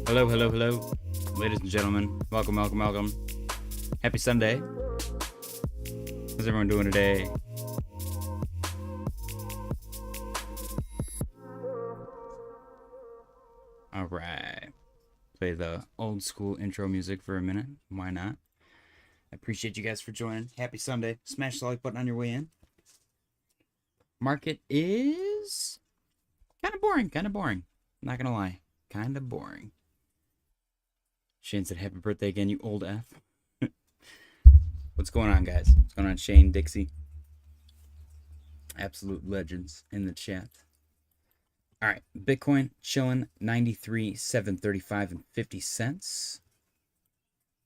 Hello, hello, hello, ladies and gentlemen. Welcome, welcome, welcome. Happy Sunday. How's everyone doing today? All right. Play the old school intro music for a minute. Why not? I appreciate you guys for joining. Happy Sunday. Smash the like button on your way in. Market is kind of boring. Not gonna lie. Kind of boring. Shane said, happy birthday again, you old F. What's going on, guys? What's going on, Shane, Dixie? Absolute legends in the chat. All right, Bitcoin chilling 93,735 and 50 cents.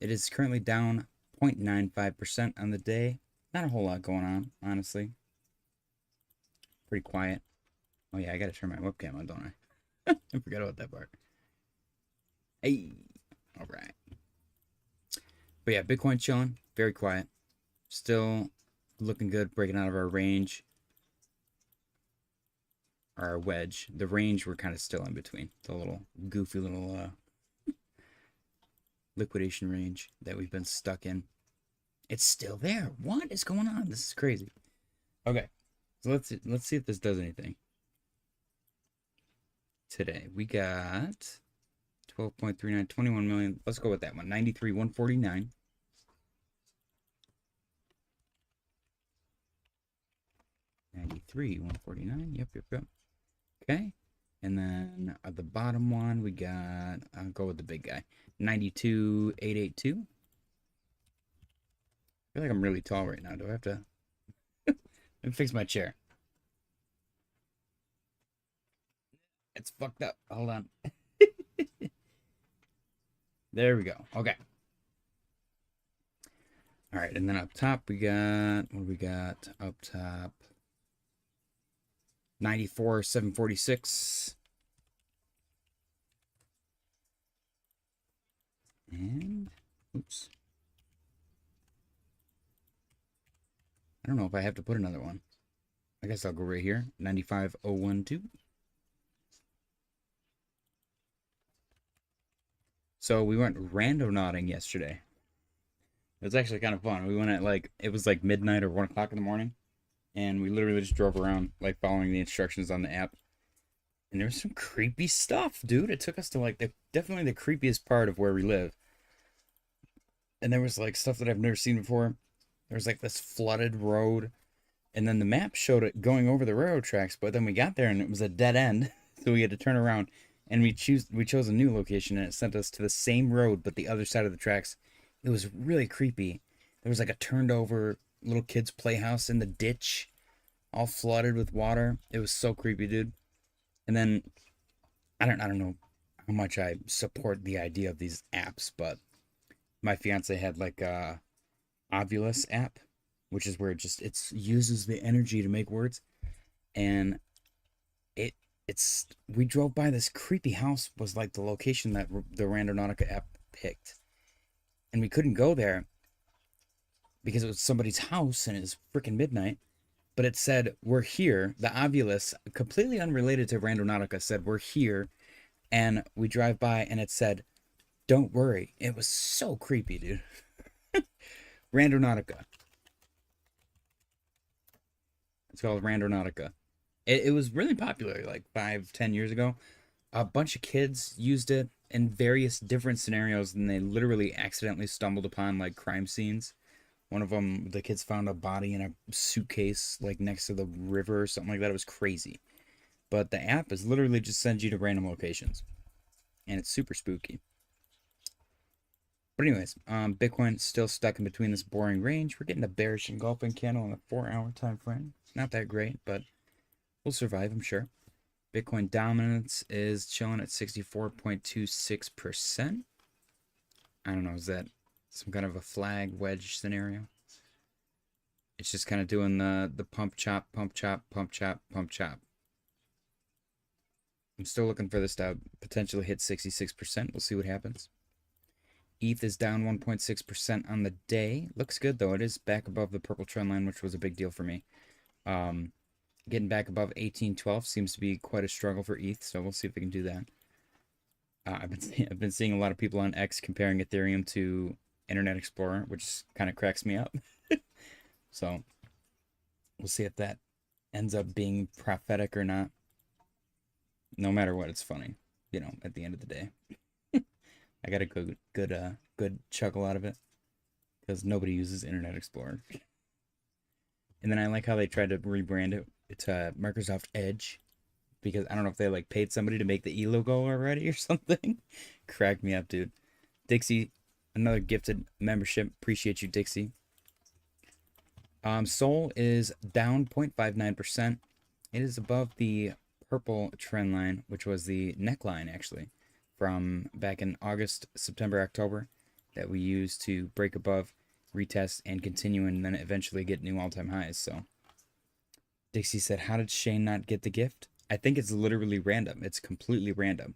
It is currently down 0.95% on the day. Not a whole lot going on, honestly. Pretty quiet. Oh yeah, I gotta turn my webcam on, don't I? I forgot about that part. Hey. All right. But yeah, Bitcoin chilling, very quiet. Still looking good, breaking out of our range. Our wedge. The range we're kind of still in between. The little goofy little liquidation range that we've been stuck in. It's still there. What is going on? This is crazy. Okay. So let's see if this does anything. Today we got 12.39, 21 million. Let's go with that one. 93,149. $93,149. Yep. Okay. And then at the bottom one, we got, I'll go with the big guy. 92,882. I feel like I'm really tall right now. Do I have to let me fix my chair? It's fucked up. Hold on. There we go. Okay. All right, and then up top we got, what do we got up top? 94,746. And, oops. I don't know if I have to put another one. I guess I'll go right here. 95,012. So we went randonauting yesterday. It was actually kind of fun. We went at it was like midnight or 1 o'clock in the morning. And we literally just drove around, like following the instructions on the app. And there was some creepy stuff, dude. It took us to definitely the creepiest part of where we live. And there was like stuff that I've never seen before. There was like this flooded road. And then the map showed it going over the railroad tracks. But then we got there and it was a dead end. So we had to turn around. And we chose a new location, and it sent us to the same road, but the other side of the tracks. It was really creepy. There was like a turned over little kid's playhouse in the ditch, all flooded with water. It was so creepy, dude. And then I don't know how much I support the idea of these apps, but my fiance had like a Ovulus app, which is where it uses the energy to make words, and we drove by this creepy house was like the location that the Randonautica app picked, and we couldn't go there because it was somebody's house and it was freaking midnight. But it said, we're here. The Ovulus, completely unrelated to Randonautica, said we're here, and we drive by and it said, don't worry. It was so creepy, dude. Randonautica. It's called Randonautica. It was really popular like 5-10 years ago. A bunch of kids used it in various different scenarios, and they literally accidentally stumbled upon like crime scenes. One of them, the kids found a body in a suitcase like next to the river or something like that. It was crazy. But the app is literally just sends you to random locations, and it's super spooky. But anyways, Bitcoin still stuck in between this boring range. We're getting a bearish engulfing candle on a 4-hour time frame. Not that great, but we'll survive, I'm sure. Bitcoin dominance is chilling at 64.26%. I don't know, is that some kind of a flag wedge scenario? It's just kind of doing the pump chop, pump chop, pump chop, pump chop. I'm still looking for this to potentially hit 66%. We'll see what happens. ETH is down 1.6% on the day. Looks good, though. It is back above the purple trend line, which was a big deal for me. Getting back above 1812 seems to be quite a struggle for ETH, so we'll see if we can do that. I've been seeing a lot of people on X comparing Ethereum to Internet Explorer, which kind of cracks me up. So we'll see if that ends up being prophetic or not. No matter what, it's funny, at the end of the day. I got a good chuckle out of it because nobody uses Internet Explorer. And then I like how they tried to rebrand it to Microsoft Edge because I don't know if they like paid somebody to make the E logo already or something. Cracked me up, dude. Dixie, another gifted membership. Appreciate you, Dixie. Sol is down 0.59%. It is above the purple trend line, which was the neckline actually from back in August, September, October that we used to break above, retest, and continue, and then eventually get new all-time highs. So Dixie said, how did Shane not get the gift? I think it's literally random. It's completely random.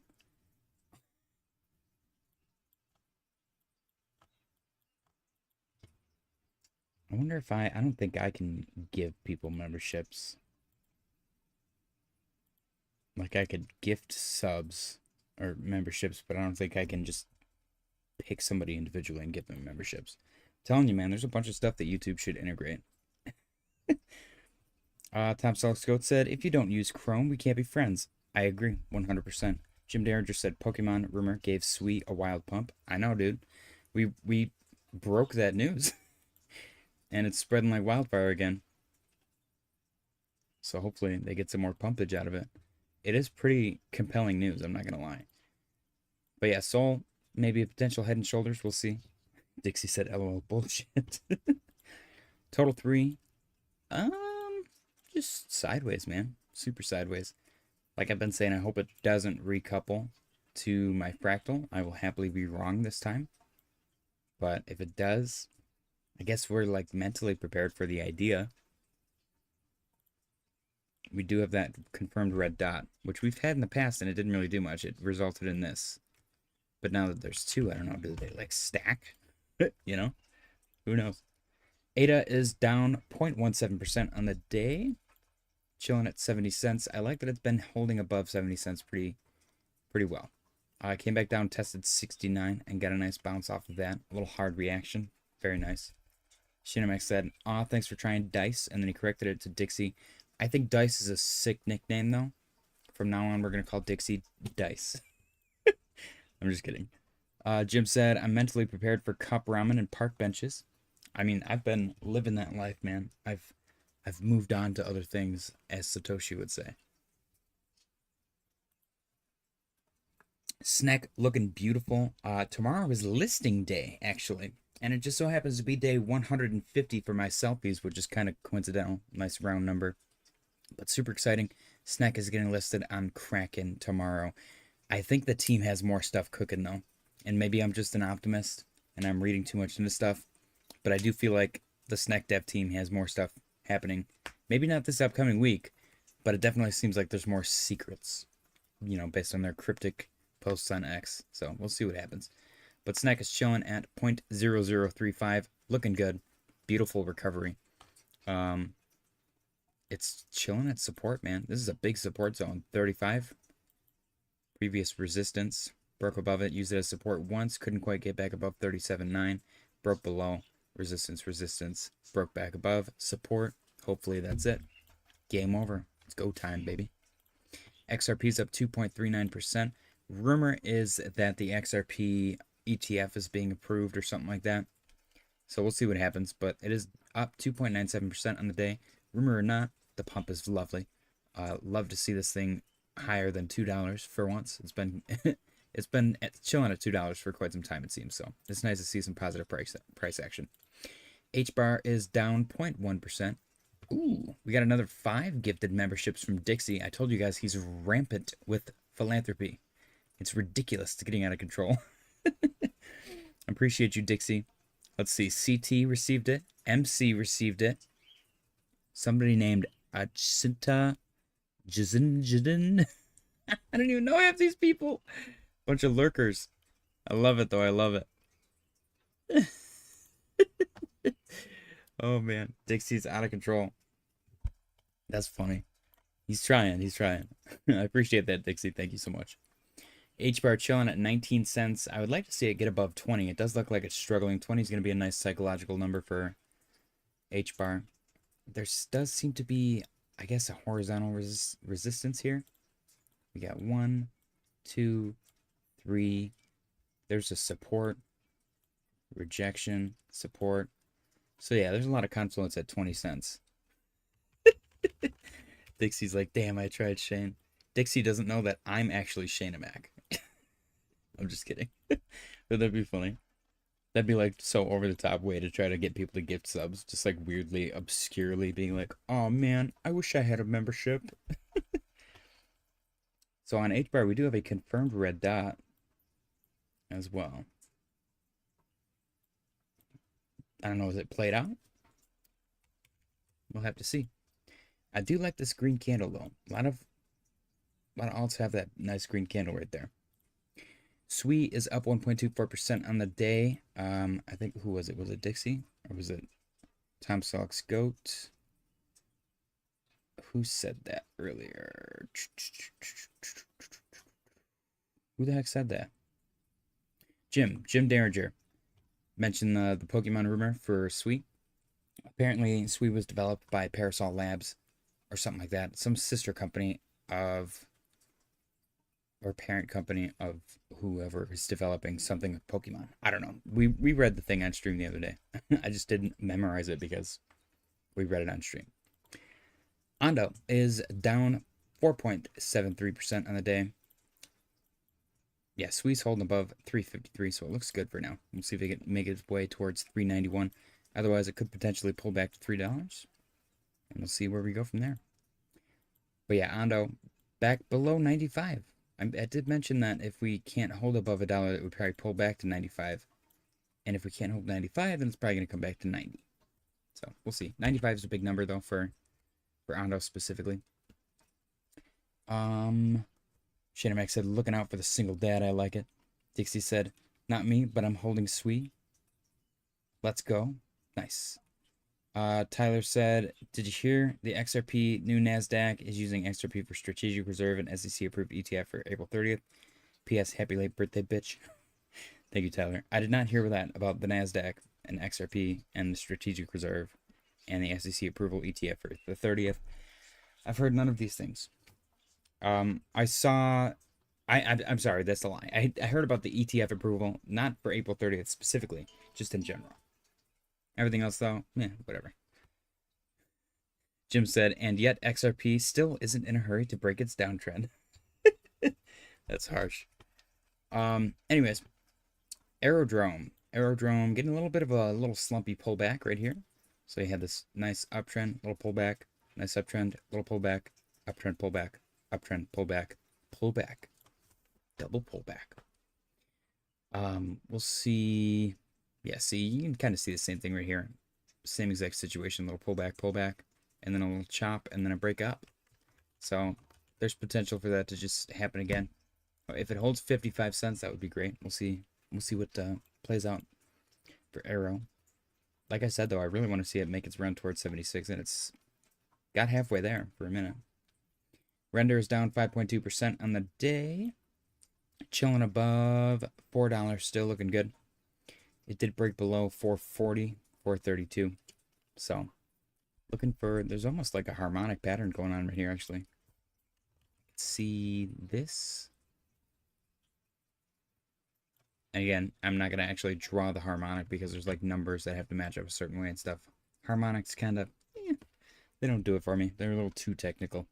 I wonder if I don't think I can give people memberships. Like I could gift subs or memberships, but I don't think I can just pick somebody individually and give them memberships. I'm telling you, man, there's a bunch of stuff that YouTube should integrate. Tom Self-Scout said, if you don't use Chrome, we can't be friends. I agree, 100%. Jim Derringer said, Pokemon rumor gave Sweet a wild pump. I know, dude. We broke that news. And it's spreading like wildfire again. So hopefully they get some more pumpage out of it. It is pretty compelling news, I'm not going to lie. But yeah, Sol, maybe a potential head and shoulders. We'll see. Dixie said, LOL, bullshit. Total 3. Just sideways, man. Super sideways. Like I've been saying, I hope it doesn't recouple to my fractal. I will happily be wrong this time. But if it does, I guess we're like mentally prepared for the idea. We do have that confirmed red dot, which we've had in the past, and it didn't really do much. It resulted in this. But now that there's 2, I don't know, do they like stack? Who knows? ADA is down 0.17% on the day, chilling at 70 cents. I like that it's been holding above 70 cents pretty well. I came back down, tested 69, and got a nice bounce off of that. A little hard reaction. Very nice. Shinamax said, aw, thanks for trying Dice, and then he corrected it to Dixie. I think Dice is a sick nickname, though. From now on, we're going to call Dixie Dice. I'm just kidding. Jim said, I'm mentally prepared for cup ramen and park benches. I mean, I've been living that life, man. I've moved on to other things, as Satoshi would say. SNEK looking beautiful. Tomorrow is listing day, actually. And it just so happens to be day 150 for my selfies, which is kind of coincidental. Nice round number. But super exciting. SNEK is getting listed on Kraken tomorrow. I think the team has more stuff cooking, though. And maybe I'm just an optimist, and I'm reading too much into stuff. But I do feel like the SNEK dev team has more stuff happening. Maybe not this upcoming week, but it definitely seems like there's more secrets, based on their cryptic posts on X. So we'll see what happens. But SNEK is chilling at 0.0035. Looking good. Beautiful recovery. It's chilling at support, man. This is a big support zone. 35. Previous resistance. Broke above it. Used it as support once. Couldn't quite get back above 37.9. Broke below. Resistance. Broke back above. Support. Hopefully that's it. Game over. It's go time, baby. XRP's up 2.39%. Rumor is that the XRP ETF is being approved or something like that. So we'll see what happens. But it is up 2.97% on the day. Rumor or not, the pump is lovely. Love to see this thing higher than $2 for once. It's been chilling at $2 for quite some time, it seems. So it's nice to see some positive price action. HBAR is down 0.1%. Ooh, we got another 5 gifted memberships from Dixie. I told you guys he's rampant with philanthropy. It's ridiculous. It's getting out of control. Appreciate you, Dixie. Let's see. CT received it. MC received it. Somebody named Achinta Jizin. I don't even know half these people. Bunch of lurkers. I love it, though. I love it. Oh, man. Dixie's out of control. That's funny. He's trying. I appreciate that, Dixie. Thank you so much. HBAR chilling at 19 cents. I would like to see it get above 20. It does look like it's struggling. 20 is going to be a nice psychological number for HBAR. There does seem to be, I guess, a horizontal resistance here. We got 1, 2, 3. There's a support, rejection, support. So yeah, there's a lot of confluence at 20 cents. Dixie's like, damn, I tried Shane. Dixie doesn't know that I'm actually Shane Mac. I'm just kidding. But that'd be funny. That'd be like so over the top way to try to get people to gift subs. Just like weirdly, obscurely being like, oh man, I wish I had a membership. So on HBAR, we do have a confirmed red dot as well. I don't know, is it played out? We'll have to see. I do like this green candle though. A lot of alts have that nice green candle right there. SWE is up 1.24% on the day. I think, who was it? Was it Dixie? Or was it Tom Selleck's Goat? Who said that earlier? Who the heck said that? Jim Derringer mentioned the Pokemon rumor for SWE. Apparently, SWE was developed by Parasol Labs or something like that. Some sister company of, or parent company of whoever is developing something with Pokemon. I don't know. We read the thing on stream the other day. I just didn't memorize it because we read it on stream. Ondo is down 4.73% on the day. Yeah, SWE's holding above 353, so it looks good for now. We'll see if it can make its way towards 391. Otherwise, it could potentially pull back to $3. And we'll see where we go from there. But yeah, Ondo back below 95. I did mention that if we can't hold above $1, it would probably pull back to 95. And if we can't hold 95, then it's probably going to come back to 90. So we'll see. 95 is a big number though for Ondo specifically. Shanamax said, looking out for the single dad, I like it. Dixie said, not me, but I'm holding SWE. Let's go. Nice. Tyler said, did you hear the XRP new NASDAQ is using XRP for strategic reserve and SEC approved ETF for April 30th? P.S. Happy late birthday, bitch. Thank you, Tyler. I did not hear that about the NASDAQ and XRP and the strategic reserve and the SEC approval ETF for the 30th. I've heard none of these things. I'm sorry, that's a lie. I heard about the ETF approval, not for April 30th specifically, just in general. Everything else, though, whatever. Jim said, and yet XRP still isn't in a hurry to break its downtrend. That's harsh. Anyways, Aerodrome getting a little bit of a little slumpy pullback right here. So you had this nice uptrend, little pullback, nice uptrend, little pullback, uptrend, pullback, uptrend, pullback, pullback, double pullback. We'll see. Yeah, see, you can kind of see the same thing right here. Same exact situation, little pullback, pullback, and then a little chop, and then a break up. So there's potential for that to just happen again. If it holds 55 cents, that would be great. We'll see what plays out for Arrow. Like I said, though, I really want to see it make its run towards 76, and it's got halfway there for a minute. Render is down 5.2% on the day. Chilling above $4, still looking good. It did break below 440, 432. So, looking for, there's almost like a harmonic pattern going on right here, actually. See this. And again, I'm not going to actually draw the harmonic because there's like numbers that have to match up a certain way and stuff. Harmonics kind of, they don't do it for me. They're a little too technical.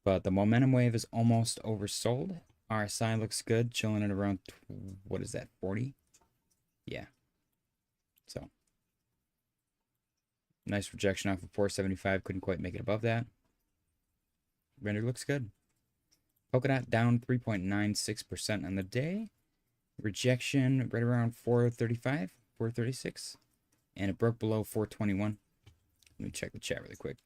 But the momentum wave is almost oversold. RSI looks good, chilling at around, what is that, 40? Yeah. So, nice rejection off of 475. Couldn't quite make it above that. Render looks good. Polkadot down 3.96% on the day. Rejection right around 435, 436. And it broke below 421. Let me check the chat really quick.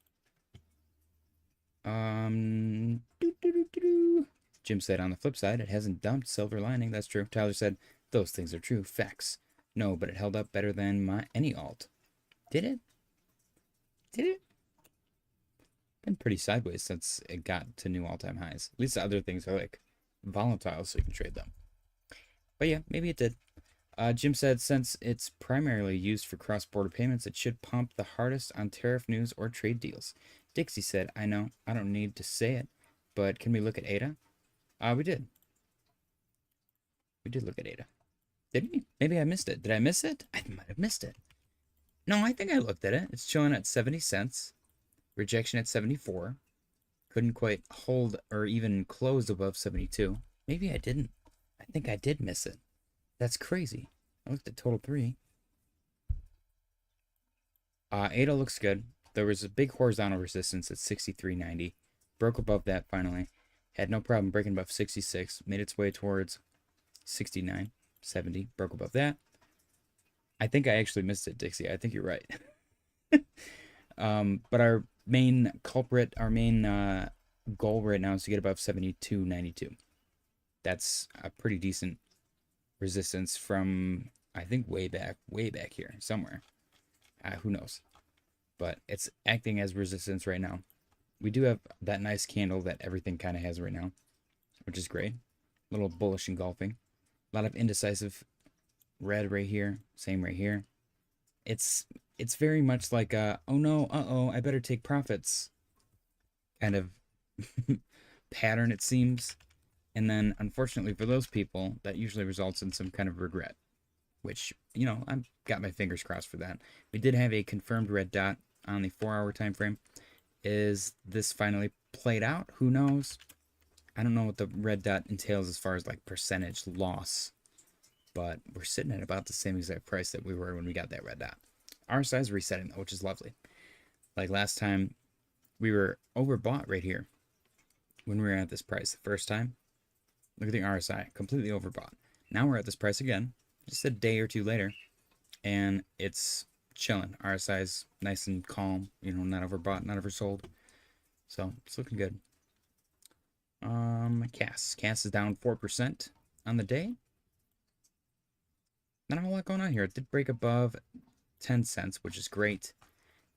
Jim said, on the flip side, it hasn't dumped. Silver lining. That's true. Tyler said, those things are true. Facts. No, but it held up better than any alt. Did it? Did it? Been pretty sideways since it got to new all-time highs. At least the other things are like volatile so you can trade them. But yeah, maybe it did. Jim said, since it's primarily used for cross-border payments, it should pump the hardest on tariff news or trade deals. Dixie said, I know, I don't need to say it, but can we look at ADA? We did. We did look at ADA. Didn't we? Maybe I missed it. Did I miss it? I might have missed it. No, I think I looked at it. It's chilling at 70 cents. Rejection at 74. Couldn't quite hold or even close above 72. Maybe I didn't. I think I did miss it. That's crazy. I looked at total 3. ADA looks good. There was a big horizontal resistance at 63.90. Broke above that finally. Had no problem breaking above 66. Made its way towards 69.70. Broke above that. I think I actually missed it, Dixie. I think you're right. But our main culprit, our main goal right now is to get above 72.92. That's a pretty decent resistance from, I think, way back here somewhere. Who knows? But it's acting as resistance right now. We do have that nice candle that everything kind of has right now, which is great. A little bullish engulfing. A lot of indecisive red right here. Same right here. It's very much like a, oh no, uh-oh, I better take profits kind of pattern, it seems. And then, unfortunately for those people, that usually results in some kind of regret, which, you know, I've got my fingers crossed for that. We did have a confirmed red dot on the 4-hour time frame. Is this finally played out? Who knows? I don't know what the red dot entails as far as like percentage loss, but we're sitting at about the same exact price that we were when we got that red dot. RSI is resetting though, which is lovely. Like last time, we were overbought right here when we were at this price the first time. Look at the RSI, completely overbought. Now we're at this price again, just a day or two later, and it's chilling. RSI is nice and calm, you know, not overbought, not oversold. So it's looking good. CAS is down 4% on the day. Not a whole lot going on here. It did break above 10 cents, which is great,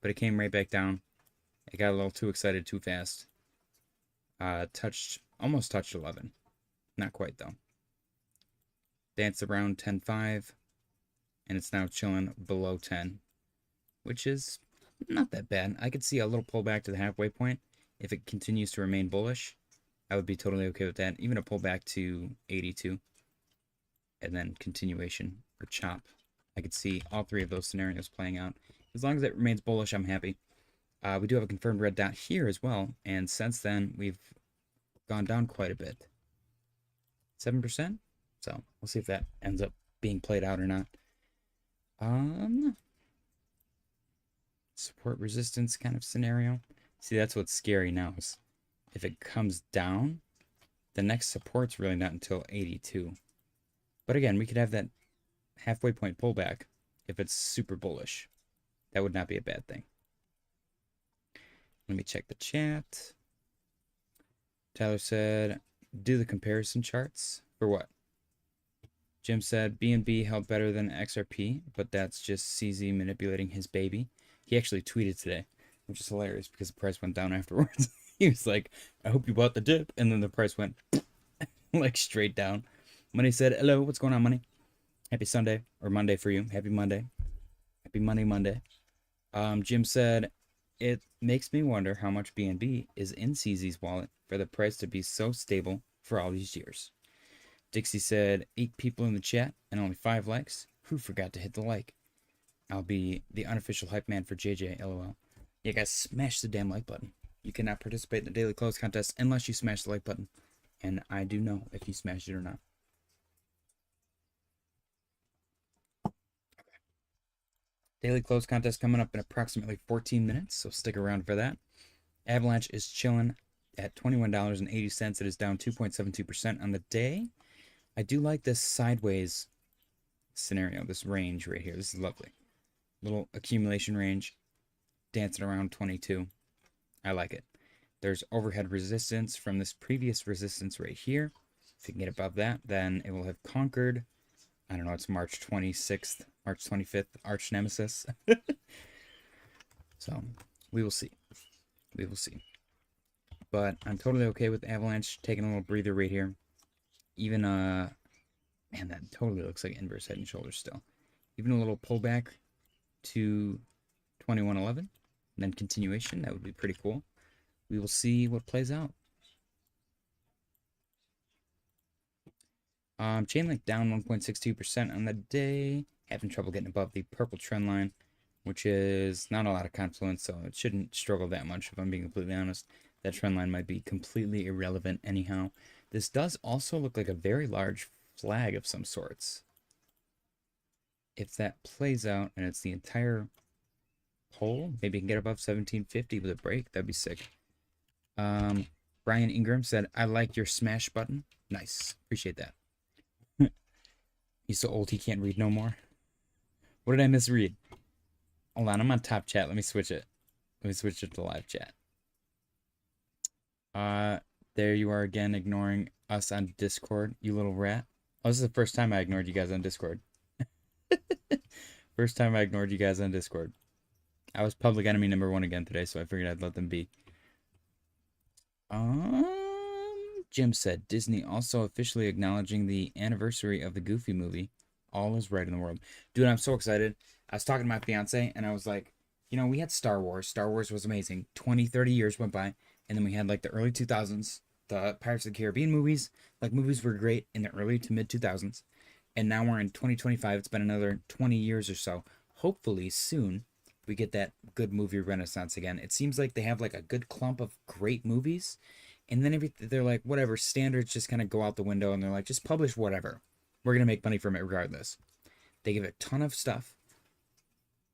but it came right back down. It got a little too excited too fast. Almost touched 11. Not quite though. Danced around 10.5, and it's now chilling below 10, which is not that bad. I could see a little pullback to the halfway point. If it continues to remain bullish, I would be totally okay with that. Even a pullback to 82, and then continuation or chop. I could see all 3 of those scenarios playing out. As long as it remains bullish, I'm happy. We do have a confirmed red dot here as well, and since then, we've gone down quite a bit. 7%? So, we'll see if that ends up being played out or not. Support resistance kind of scenario. See, that's what's scary now is if it comes down, the next support's really not until 82. But again, we could have that halfway point pullback if it's super bullish. That would not be a bad thing. Let me check the chat. Tyler said, do the comparison charts. For what? Jim said, BNB held better than XRP, but that's just CZ manipulating his baby. He actually tweeted today, which is hilarious because the price went down afterwards. He was like, I hope you bought the dip. And then the price went like straight down. Money said, hello, what's going on, Money? Happy Sunday, or Monday for you. Happy Monday. Happy Monday. Jim said, it makes me wonder how much BNB is in CZ's wallet for the price to be so stable for all these years. Dixie said, 8 people in the chat and only 5 likes. Who forgot to hit the like? I'll be the unofficial hype man for JJ, LOL. Yeah, guys, smash the damn like button. You cannot participate in the daily close contest unless you smash the like button. And I do know if you smashed it or not. Daily close contest coming up in approximately 14 minutes, so stick around for that. Avalanche is chilling at $21.80. It is down 2.72% on the day. I do like this sideways scenario, this range right here. This is lovely. Little accumulation range, dancing around 22. I like it. There's overhead resistance from this previous resistance right here. If you can get above that, then it will have conquered, I don't know, it's March 26th, March 25th, arch nemesis. So, we will see. We will see. But I'm totally okay with Avalanche taking a little breather right here. Even man, that totally looks like inverse head and shoulders still. Even a little pullback to 2111, and then continuation. That would be pretty cool. We will see what plays out. Chainlink down 1.62% on the day. Having trouble getting above the purple trend line, which is not a lot of confluence, so it shouldn't struggle that much if I'm being completely honest. That trend line might be completely irrelevant anyhow. This does also look like a very large flag of some sorts. If that plays out and it's the entire pole, maybe you can get above 1750 with a break. That'd be sick. Brian Ingram said, I like your smash button. Nice. Appreciate that. He's so old he can't read no more. What did I misread? Hold on, I'm on top chat. Let me switch it. Let me switch it to live chat. There you are again, ignoring us on Discord, you little rat. Oh, this is the first time I ignored you guys on Discord. First time I ignored you guys on Discord. I was public enemy number 1 again today, so I figured I'd let them be. Jim said, Disney also officially acknowledging the anniversary of the Goofy movie. All is right in the world. Dude, I'm so excited. I was talking to my fiance, and I was like, you know, we had Star Wars. Star Wars was amazing. 20, 30 years went by, and then we had, like, the early 2000s, the Pirates of the Caribbean movies. Like, movies were great in the early to mid-2000s. And now we're in 2025. It's been another 20 years or so. Hopefully, soon, we get that good movie renaissance again. It seems like they have, like, a good clump of great movies. And then they're like, whatever, standards just kind of go out the window, and they're like, just publish whatever. We're going to make money from it regardless. They give a ton of stuff,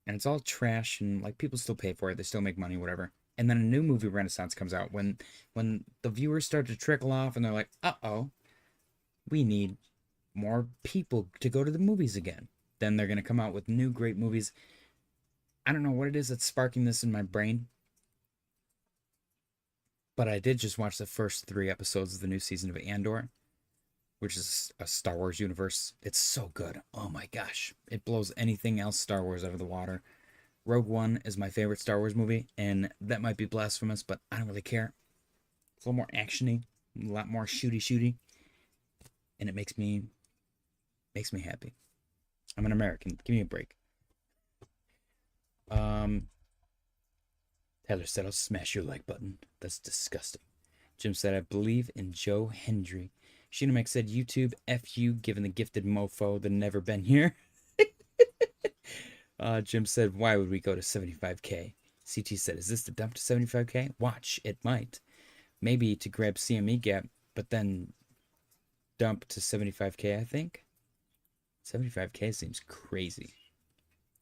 and it's all trash, and like people still pay for it. They still make money, whatever. And then a new movie renaissance comes out when the viewers start to trickle off, and they're like, uh-oh, we need more people to go to the movies again. Then they're going to come out with new great movies. I don't know what it is that's sparking this in my brain, but I did just watch the first 3 episodes of the new season of Andor, which is a Star Wars universe. It's so good. Oh my gosh. It blows anything else Star Wars out of the water. Rogue One is my favorite Star Wars movie, and that might be blasphemous, but I don't really care. It's a little more actiony, a lot more shooty, and it makes me happy. I'm an American. Give me a break. Tyler said, I'll smash your like button. That's disgusting. Jim said, I believe in Joe Hendry. Shinamek said, YouTube, F you, given the gifted mofo that never been here. Jim said, why would we go to 75K? CT said, is this the dump to 75K? Watch, it might. Maybe to grab CME gap, but then dump to 75K, I think. 75K seems crazy.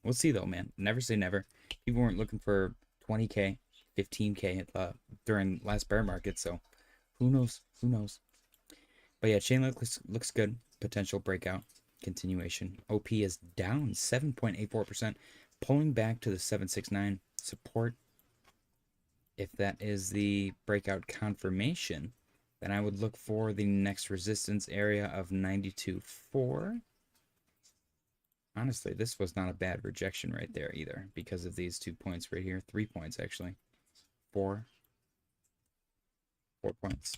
We'll see, though, man. Never say never. People weren't looking for 20K, 15K during last bear market, so who knows? Who knows? But yeah, Chainlink looks good. Potential breakout. Continuation. OP is down 7.84%, pulling back to the 769 support. If that is the breakout confirmation, then I would look for the next resistance area of 92.4. Honestly, this was not a bad rejection right there either, because of these 2 points right here. 3 points, actually. 4 points.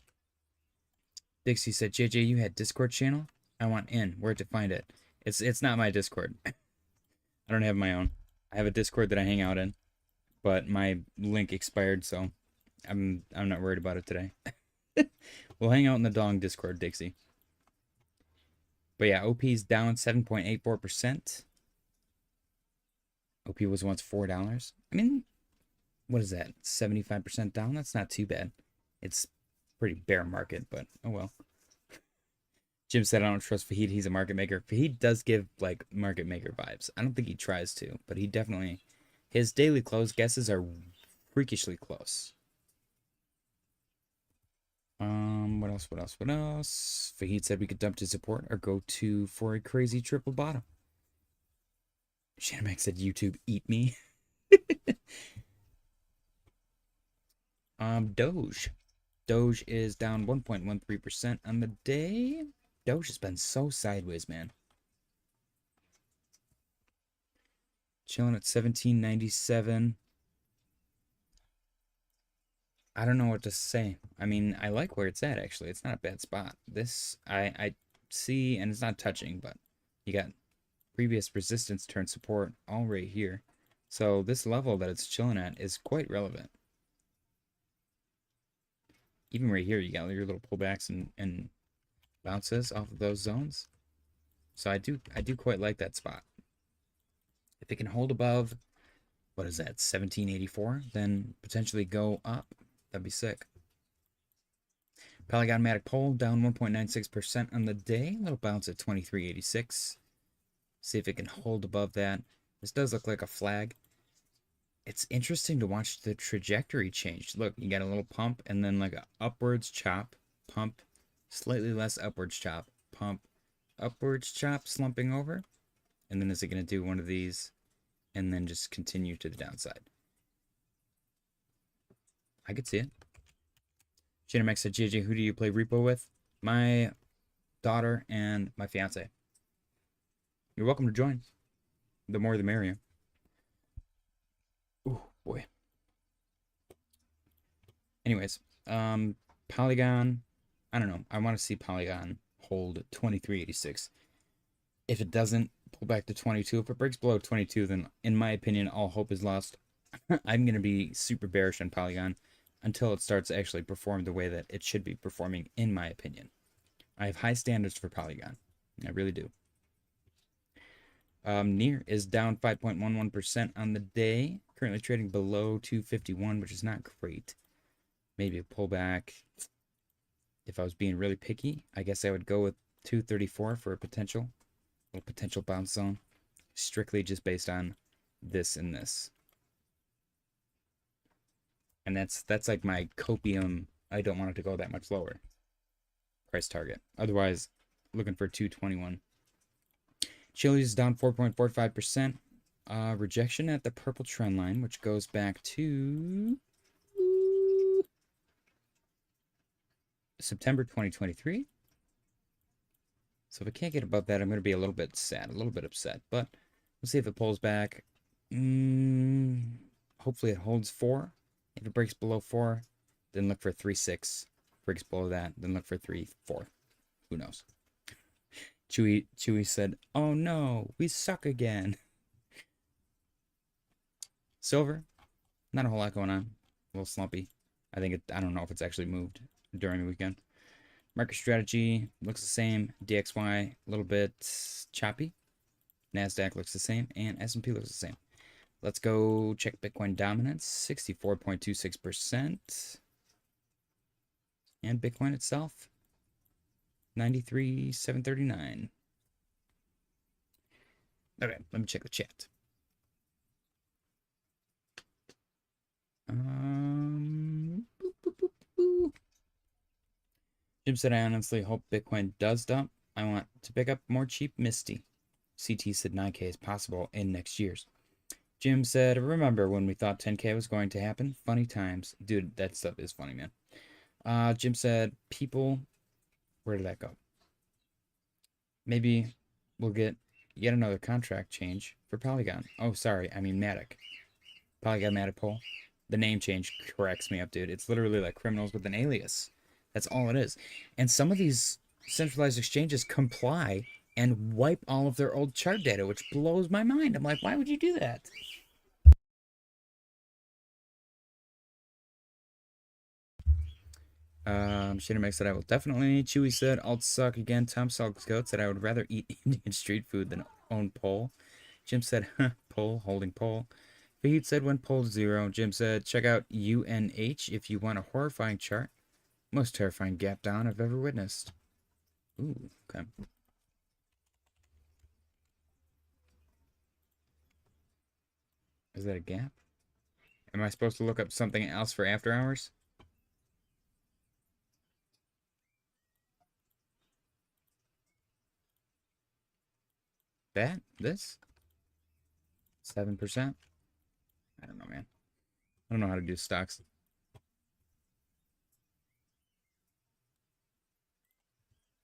Dixie said, JJ, you had Discord channel? I want in. Where to find it? It's not my Discord. I don't have my own. I have a Discord that I hang out in, but my link expired, so I'm not worried about it today. We'll hang out in the Dong Discord, Dixie. But yeah, OP's down 7.84%. OP was once $4. I mean, what is that? 75% down? That's not too bad. It's pretty bear market, but oh well. Jim said, I don't trust Fahid. He's a market maker. Fahid does give, like, market maker vibes. I don't think he tries to, but he definitely... His daily close guesses are freakishly close. What else? Fahid said we could dump to support or go to for a crazy triple bottom. Shanamak said, YouTube, eat me. Doge. Doge is down 1.13% on the day. Doge has been so sideways, man. Chilling at 1797. I don't know what to say. I mean, I like where it's at, actually. It's not a bad spot. This, I see, and it's not touching, but you got previous resistance turn support all right here. So this level that it's chilling at is quite relevant. Even right here, you got your little pullbacks and bounces off of those zones. So I do quite like that spot. If it can hold above, what is that, 1784, then potentially go up. That'd be sick. Polygon Matic Pole down 1.96% on the day. A little bounce at 2386. See if it can hold above that. This does look like a flag. It's interesting to watch the trajectory change. Look, you got a little pump and then like a upwards chop, pump, slightly less upwards chop, pump, upwards chop, slumping over. And then is it going to do one of these and then just continue to the downside? I could see it. Memecoin said, JJ, who do you play repo with? My daughter and my fiance. You're welcome to join. The more the merrier. Oh boy. Anyways, Polygon, I don't know. I want to see Polygon hold 2386. If it doesn't, pull back to 22. If it breaks below 22, then in my opinion, all hope is lost. I'm going to be super bearish on Polygon until it starts to actually perform the way that it should be performing, in my opinion. I have high standards for Polygon. I really do. NEAR is down 5.11% on the day. Currently trading below 251, which is not great. Maybe a pullback. If I was being really picky, I guess I would go with 234 for a potential bounce zone. Strictly just based on this and this. And that's like my copium. I don't want it to go that much lower. Price target. Otherwise, looking for 221. Chile is down 4.45%. Rejection at the purple trend line, which goes back to September 2023. So if I can't get above that, I'm going to be a little bit sad, a little bit upset. But we'll see if it pulls back. Hopefully it holds 4. If it breaks below 4, then look for 3.6. Breaks below that, then look for 3.4. Who knows? Chewy said, "Oh no, we suck again." Silver, not a whole lot going on. A little slumpy. I don't know if it's actually moved during the weekend. Market strategy looks the same. DXY a little bit choppy. Nasdaq looks the same, and S&P looks the same. Let's go check Bitcoin dominance, 64.26%. And Bitcoin itself, 93,739. Okay, let me check the chat. Jim said, I honestly hope Bitcoin does dump. I want to pick up more cheap Misty. CT said 9K is possible in next year's. Jim said, remember when we thought 10K was going to happen? Funny times. Dude, that stuff is funny, man. Jim said, people, where did that go? Maybe we'll get yet another contract change for Polygon. Oh, sorry, I mean Matic. Polygon Matic Pole. The name change cracks me up, dude. It's literally like criminals with an alias. That's all it is. And some of these centralized exchanges comply and wipe all of their old chart data, which blows my mind. I'm like, why would you do that? Shader said, I will definitely. Chewy said, Alt suck again. Tom Salgoat said, I would rather eat Indian street food than own pole. Jim said, pole, holding pole. Fahid said, when pole 0. Jim said, check out UNH if you want a horrifying chart. Most terrifying gap down I've ever witnessed. Ooh, okay. Is that a gap? Am I supposed to look up something else for after hours? This? 7%? I don't know, man. I don't know how to do stocks.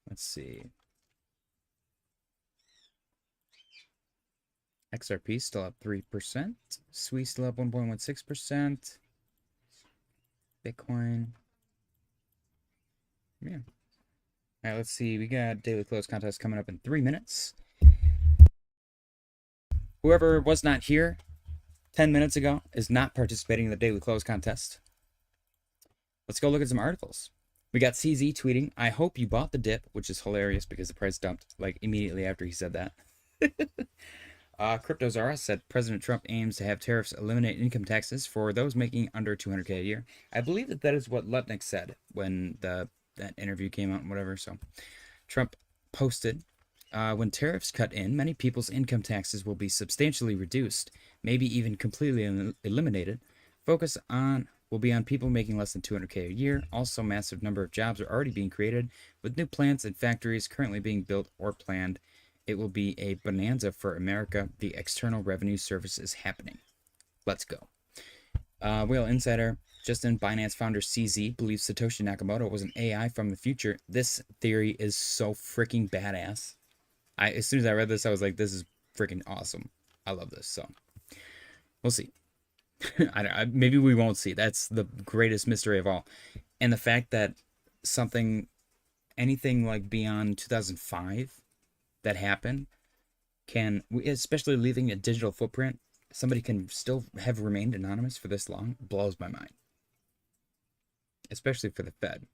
Let's see. XRP still up 3%. SWI still up 1.16%. Bitcoin. Yeah. All right, let's see. We got daily close contest coming up in 3 minutes. Whoever was not here 10 minutes ago is not participating in the daily close contest. Let's go look at some articles. We got CZ tweeting, "I hope you bought the dip," which is hilarious because the price dumped like immediately after he said that. CryptoZara said President Trump aims to have tariffs eliminate income taxes for those making under 200K a year. I believe that is what Lutnick said when that interview came out and whatever. So Trump posted, when tariffs cut in, many people's income taxes will be substantially reduced, maybe even completely eliminated. Focus will be on people making less than 200K a year. Also, massive number of jobs are already being created with new plants and factories currently being built or planned. It will be a bonanza for America. The external revenue service is happening. Let's go. Whale Insider, Justin Binance founder CZ believes Satoshi Nakamoto was an AI from the future. This theory is so freaking badass. As soon as I read this, I was like, this is freaking awesome. I love this. So we'll see. Maybe we won't see. That's the greatest mystery of all. And the fact that anything like beyond 2005 that happened especially leaving a digital footprint, somebody can still have remained anonymous for this long, blows my mind. Especially for the Fed.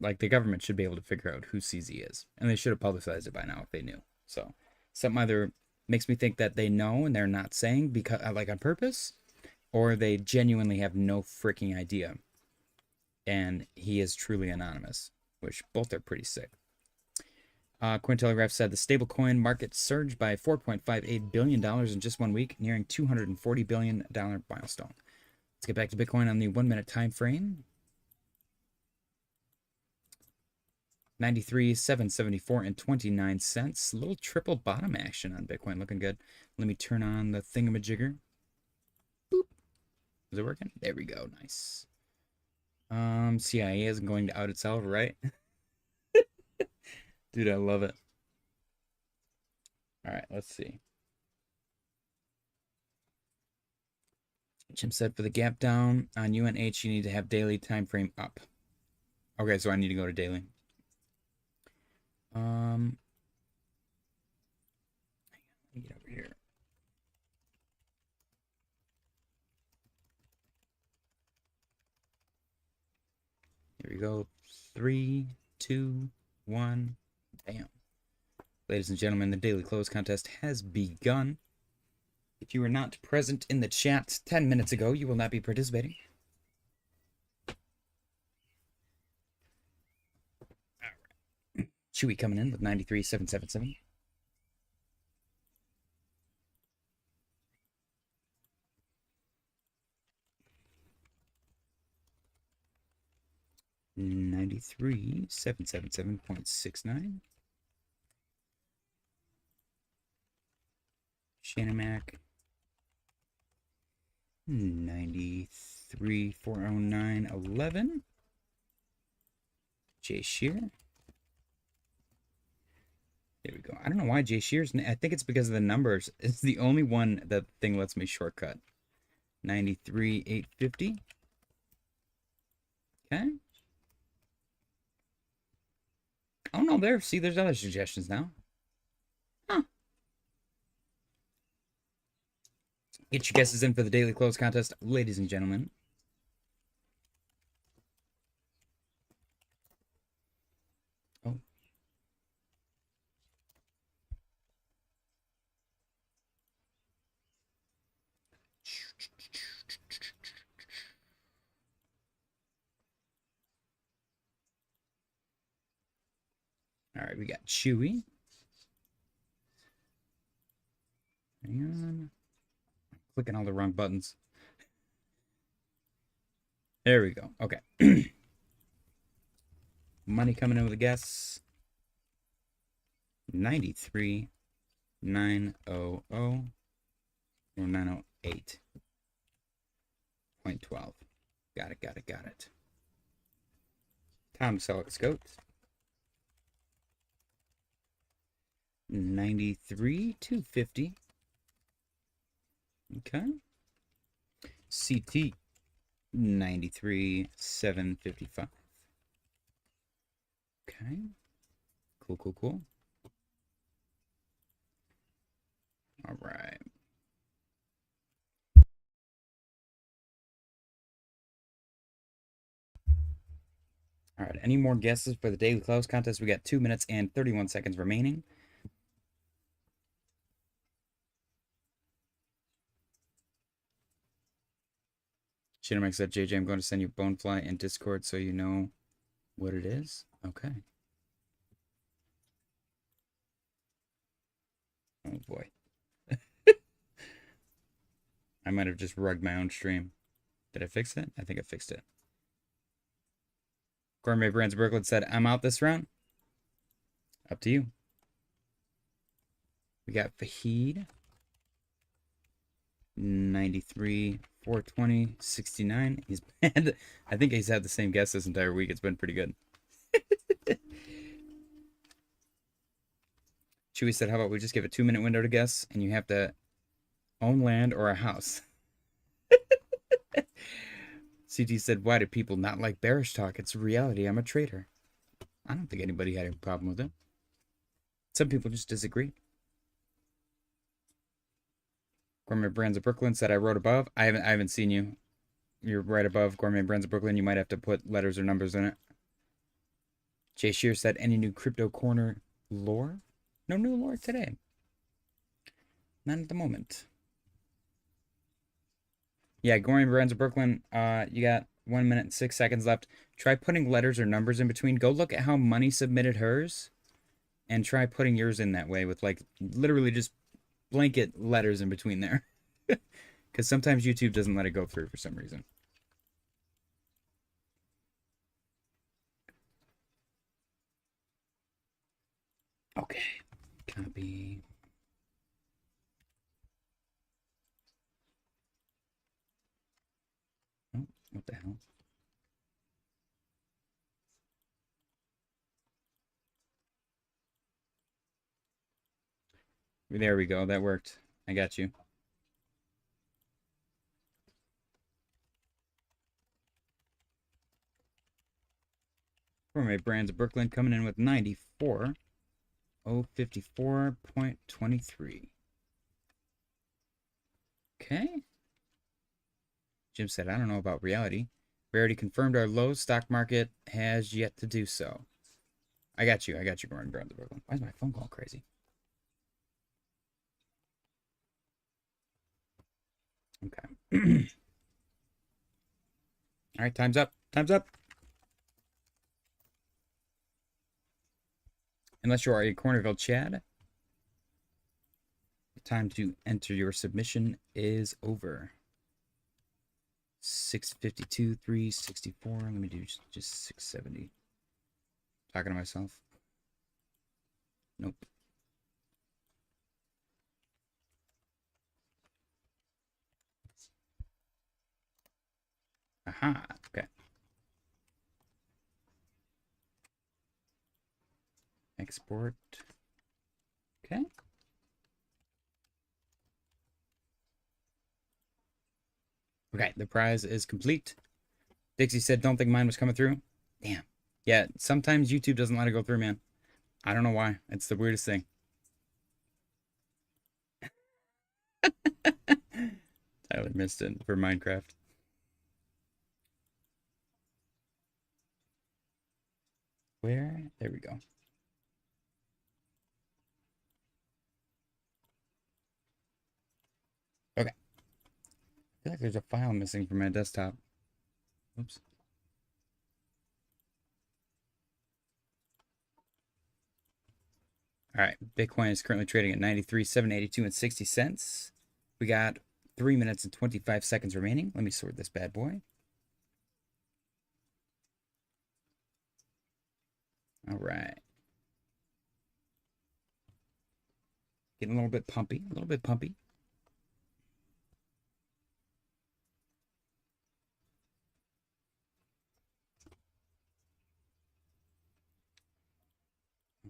Like, the government should be able to figure out who CZ is. And they should have publicized it by now if they knew. So, something either makes me think that they know and they're not saying because, like, on purpose, or they genuinely have no freaking idea. And he is truly anonymous, which both are pretty sick. Cointelegraph said the stablecoin market surged by $4.58 billion in just 1 week, nearing $240 billion milestone. Let's get back to Bitcoin on the 1 minute time frame. 93,774 and 29 cents. A little triple bottom action on Bitcoin, looking good. Let me turn on the thingamajigger. Boop. Is it working? There we go. Nice. CIA isn't going to out itself, right? Dude, I love it. All right, let's see. Jim said for the gap down on UNH, you need to have daily time frame up. Okay, so I need to go to daily. Let me get over here. Here we go. 3, 2, 1. Bam. Ladies and gentlemen, the daily close contest has begun. If you were not present in the chat 10 minutes ago, you will not be participating. All right. Chewy coming in with 93,777. $93,777.69. Shanamac 93,409.11. Jay Shear. There we go. I don't know why Jay Shear's. I think it's because of the numbers. It's the only one that thing lets me shortcut. 93,850. Okay. Oh no, there's other suggestions now. Huh. Get your guesses in for the daily close contest, ladies and gentlemen. Oh. All right, we got Chewy. Hang on. Clicking all the wrong buttons. There we go. Okay. Money coming in with a guess. 93,900 or 908.12. Got it. Time to sell it, Scopes. 93,250. Okay. CT 93,755. Okay. Cool, cool, cool. All right. All right. Any more guesses for the daily close contest? We got 2 minutes and 31 seconds remaining. Shinomax said, JJ, I'm going to send you Bonefly in Discord so you know what it is. Okay. Oh boy. I might have just rugged my own stream. Did I fix it? I think I fixed it. Gourmet Brands Brooklyn said, I'm out this round. Up to you. We got Fahid. 93, 420, 69. He's bad. I think he's had the same guess this entire week. It's been pretty good. Chewy said, how about we just give a 2-minute window to guess, and you have to own land or a house. CT said, why do people not like bearish talk? It's a reality. I'm a trader. I don't think anybody had a problem with it. Some people just disagree. Gourmet Brands of Brooklyn said, I wrote above. I haven't seen you. You're right above Gourmet Brands of Brooklyn. You might have to put letters or numbers in it. Jay Shear said, any new crypto corner lore? No new lore today. Not at the moment. Yeah, Gourmet Brands of Brooklyn, you got 1 minute and 6 seconds left. Try putting letters or numbers in between. Go look at how Money submitted hers and try putting yours in that way with, like, literally just blanket letters in between there. Because sometimes YouTube doesn't let it go through for some reason. Okay. Copy. Oh, what the hell? There we go. That worked. I got you. Gourmet Brands of Brooklyn coming in with 94,054.23. Okay. Jim said, I don't know about reality. We already confirmed our low. Stock market has yet to do so. I got you, Gourmet Brands of Brooklyn. Why is my phone call crazy? Okay. All right, time's up. Time's up. Unless you are a Cornerville Chad, the time to enter your submission is over. 652, 364. Let me do just 670. Talking to myself. Nope. Aha. Okay. Export. Okay. Okay, the prize is complete. Dixie said, don't think mine was coming through. Damn. Yeah, sometimes YouTube doesn't let it go through, man. I don't know why. It's the weirdest thing. Tyler missed it for Minecraft. Where? There we go. Okay. I feel like there's a file missing from my desktop. Oops. All right. Bitcoin is currently trading at 93,782 and 60 cents. We got 3 minutes and 25 seconds remaining. Let me sort this bad boy. All right. Getting a little bit pumpy. A little bit pumpy.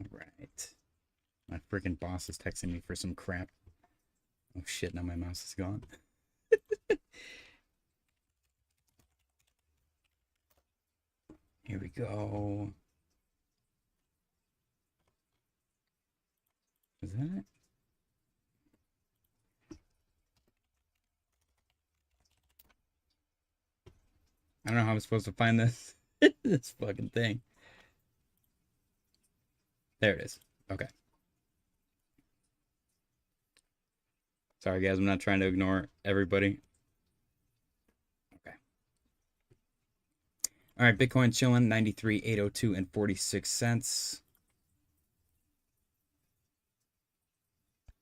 All right. My freaking boss is texting me for some crap. Oh shit, now my mouse is gone. Here we go. Is that it? I don't know how I'm supposed to find this. This fucking thing. There it is. Okay. Sorry, guys. I'm not trying to ignore everybody. Okay. All right. Bitcoin chilling 93,802 and 46 cents.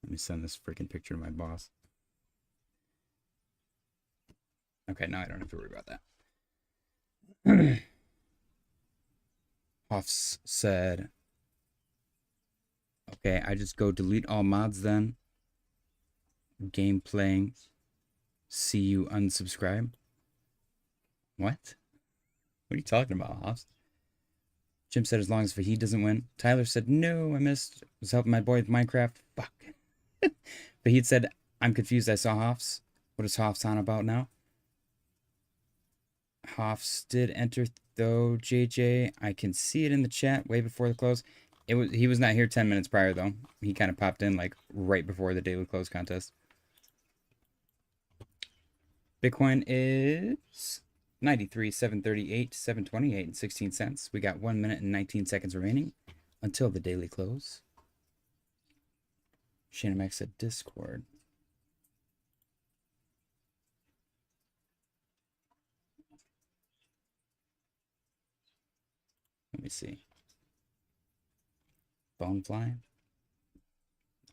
Let me send this freaking picture to my boss. Okay. Now I don't have to worry about that. Hoffs said, okay, I just go delete all mods then. Game playing. See you unsubscribe. What? What are you talking about, Hoffs? Jim said as long as Fahid doesn't win. Tyler said, no, I missed. Was helping my boy with Minecraft. Fuck. Fahid said, I'm confused. I saw Hoffs. What is Hoffs on about now? Hoffs did enter though, JJ. I can see it in the chat way before the close. He was not here 10 minutes prior though. He kind of popped in like right before the daily close contest. Bitcoin is 93,738, 728 and 16 cents. We got 1 minute and 19 seconds remaining until the daily close. Shannon Max said Discord. Let me see. Bone fly.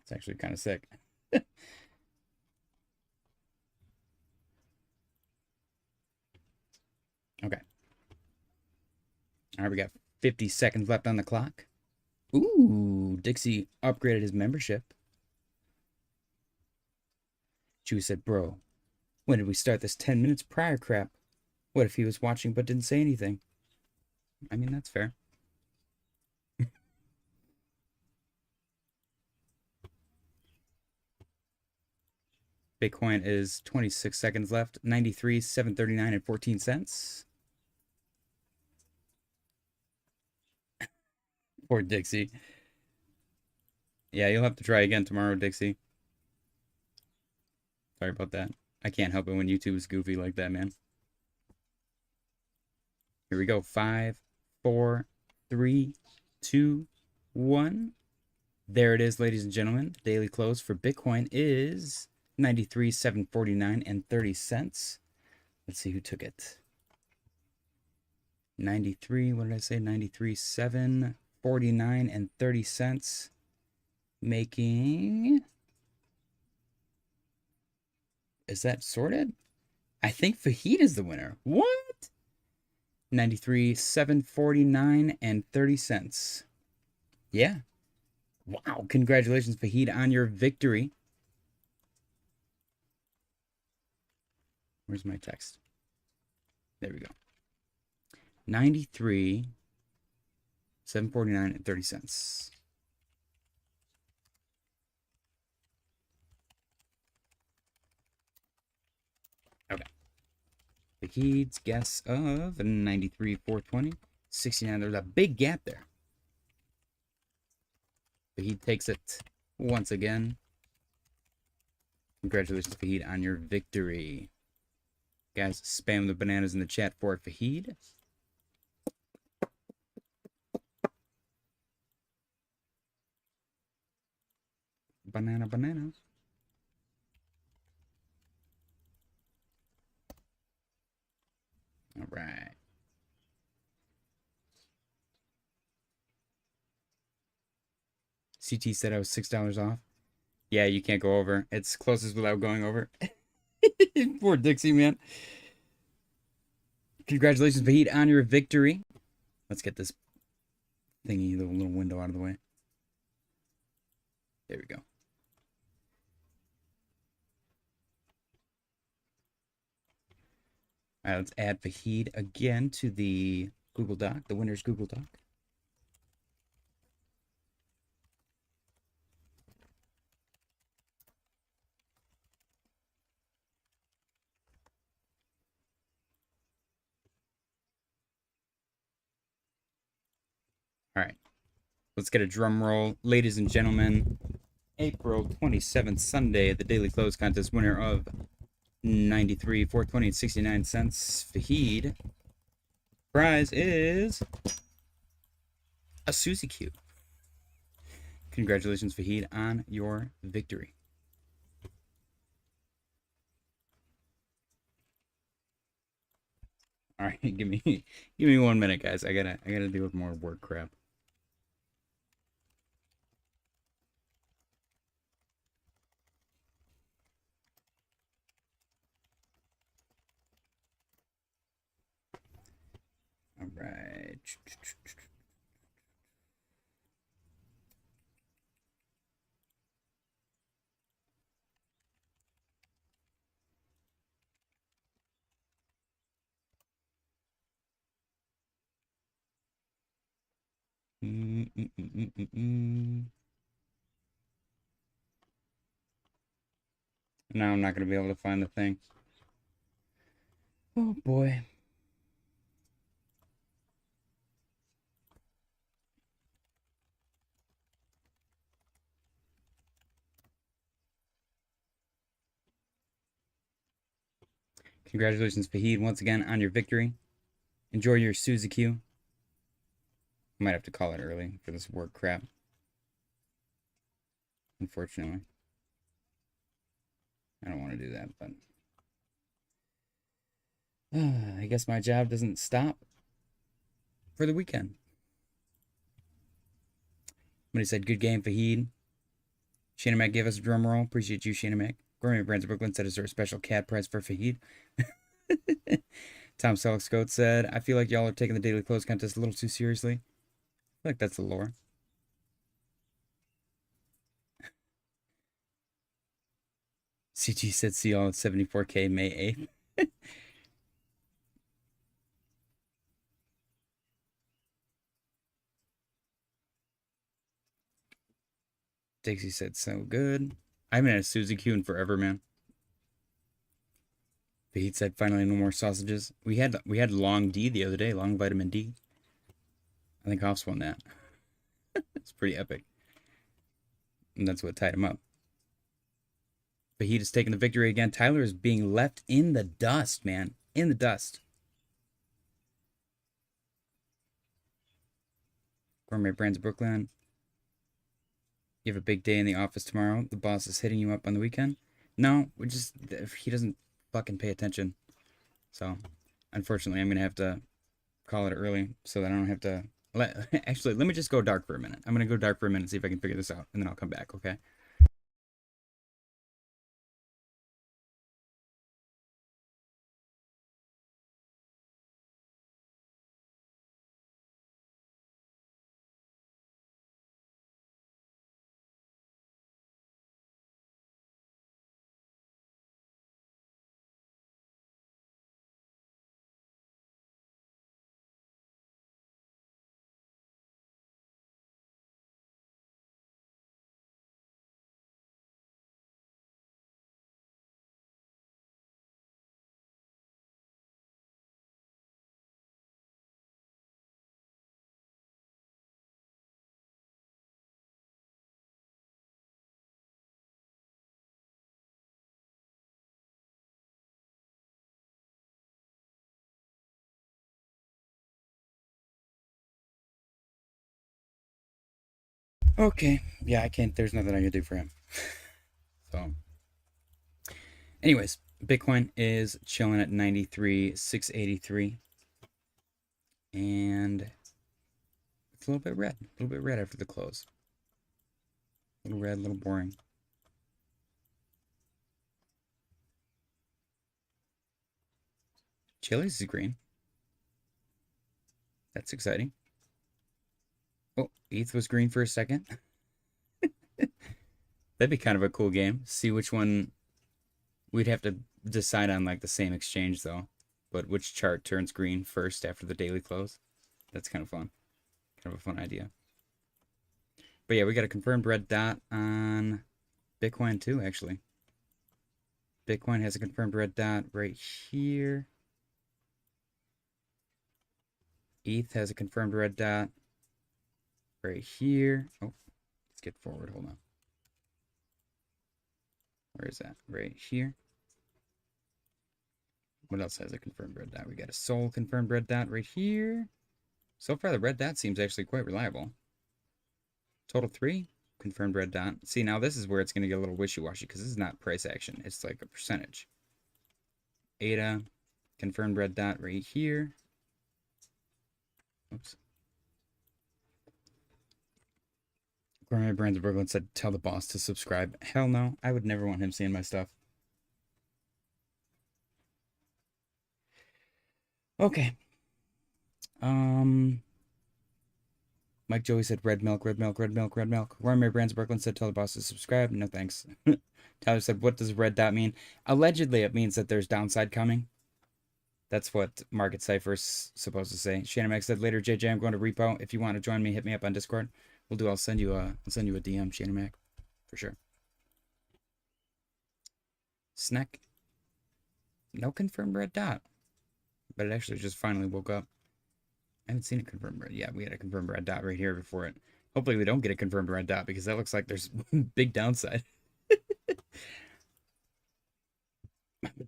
It's actually kind of sick. Okay. All right, we got 50 seconds left on the clock. Ooh, Dixie upgraded his membership. Chewy said, bro, when did we start this 10 minutes prior crap? What if he was watching but didn't say anything? I mean, that's fair. Bitcoin is 26 seconds left. 93,739 and 14 cents. Poor Dixie. Yeah, you'll have to try again tomorrow, Dixie. Sorry about that. I can't help it when YouTube is goofy like that, man. Here we go. 5, 4, 3, 2, 1. There it is, ladies and gentlemen. The daily close for Bitcoin is 93,749 and 30 cents. Let's see who took it. 93, what did I say? 93,749 and 30 cents. Making... Is that sorted? I think Fahid is the winner. What? 93,749 and 30 cents. Yeah. Wow. Congratulations, Fahid, on your victory. Where's my text? There we go. 93,749 and 30 cents. Okay. Fahid's guess of 93,420, 69. There's a big gap there. Fahid takes it once again. Congratulations, Fahid, on your victory. Guys, spam the bananas in the chat for Fahid. Banana, banana. All right. CT said I was $6 off. Yeah, you can't go over. It's closest without going over. Poor Dixie, man. Congratulations, Vahid, on your victory. Let's get this thingy, the little window out of the way. There we go. All right, let's add Vahid again to the Google Doc, the winner's Google Doc. All right, let's get a drum roll. Ladies and gentlemen, April 27th, Sunday, the daily close contest winner of 93, 420 and 69 cents. Fahid. Prize is a Suzy Q. Congratulations, Fahid, on your victory. All right, give me 1 minute, guys. I gotta deal with more work crap. All right. Now I'm not gonna be able to find the thing. Oh boy. Congratulations, Fahid, once again on your victory. Enjoy your Suzy Q. I might have to call it early for this work crap. Unfortunately. I don't want to do that, but I guess my job doesn't stop for the weekend. Somebody said, good game, Fahid. Shana Mac gave us a drum roll. Appreciate you, Shana Mac. Gourmet Brands of Brooklyn said, is there a special cat prize for Fahid? Tom Selleck said, I feel like y'all are taking the daily close contest a little too seriously. I feel like that's the lore. CG said, see y'all at 74K May 8th. Dixie said, so good. I haven't had a Suzy Q in forever, man. Fahid said, finally, no more sausages. We had Long D the other day, Long Vitamin D. I think Hoffs won that. It's pretty epic. And that's what tied him up. Fahid is taking the victory again. Tyler is being left in the dust, man. In the dust. Gourmet Brands of Brooklyn. You have a big day in the office tomorrow. The boss is hitting you up on the weekend. No, he doesn't fucking pay attention. So, unfortunately, I'm going to have to call it early so that I don't have to... Actually, let me just go dark for a minute. I'm going to go dark for a minute, see if I can figure this out, and then I'll come back, okay? Okay. Yeah, I can't. There's nothing I can do for him. So, anyways, Bitcoin is chilling at 93,683. And it's a little bit red. A little bit red after the close. A little red, a little boring. Chili's is green. That's exciting. Oh, ETH was green for a second. That'd be kind of a cool game. See which one we'd have to decide on, like the same exchange though. But which chart turns green first after the daily close? That's kind of fun. Kind of a fun idea. But yeah, we got a confirmed red dot on Bitcoin too, actually. Bitcoin has a confirmed red dot right here. ETH has a confirmed red dot. right here. Oh, skip forward. Hold on. Where is that? Right here. What else has a confirmed red dot? We got a Sol confirmed red dot right here. So far, the red dot seems actually quite reliable. Total 3, confirmed red dot. See, now this is where it's going to get a little wishy-washy because this is not price action. It's like a percentage. ADA, confirmed red dot right here. Oops. Gourmet Brands of Brooklyn said, tell the boss to subscribe. Hell no. I would never want him seeing my stuff. Okay. Mike Joey said red milk, red milk, red milk, red milk. Gourmet Brands of Brooklyn said, tell the boss to subscribe. No thanks. Tyler said, what does red dot mean? Allegedly, it means that there's downside coming. That's what Market Cypher's supposed to say. Shannon Mac said, later, JJ, I'm going to repo. If you want to join me, hit me up on Discord. We'll do. I'll send you a DM, Shannon Mac, for sure. SNEK. No confirmed red dot. But it actually just finally woke up. I haven't seen a confirmed red. Yeah, we had a confirmed red dot right here before it. Hopefully we don't get a confirmed red dot because that looks like there's big downside.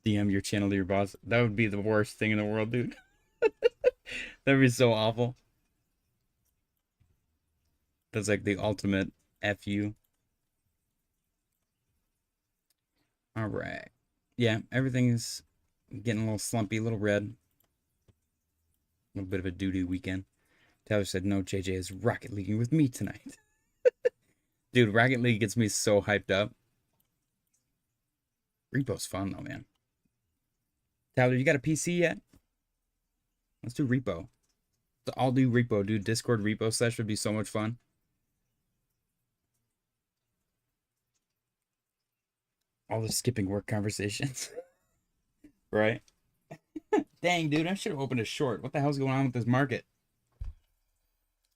DM your channel to your boss. That would be the worst thing in the world, dude. That'd be so awful. That's like the ultimate FU. All right. Yeah, everything's getting a little slumpy, a little red. A little bit of a doo-doo weekend. Tyler said, no, JJ is Rocket Leaguing with me tonight. Dude, Rocket League gets me so hyped up. Repo's fun, though, man. Tyler, you got a PC yet? Let's do repo. I'll do repo, dude. Discord repo sesh would be so much fun. All the skipping work conversations. Right? Dang, dude, I should have opened a short. What the hell's going on with this market?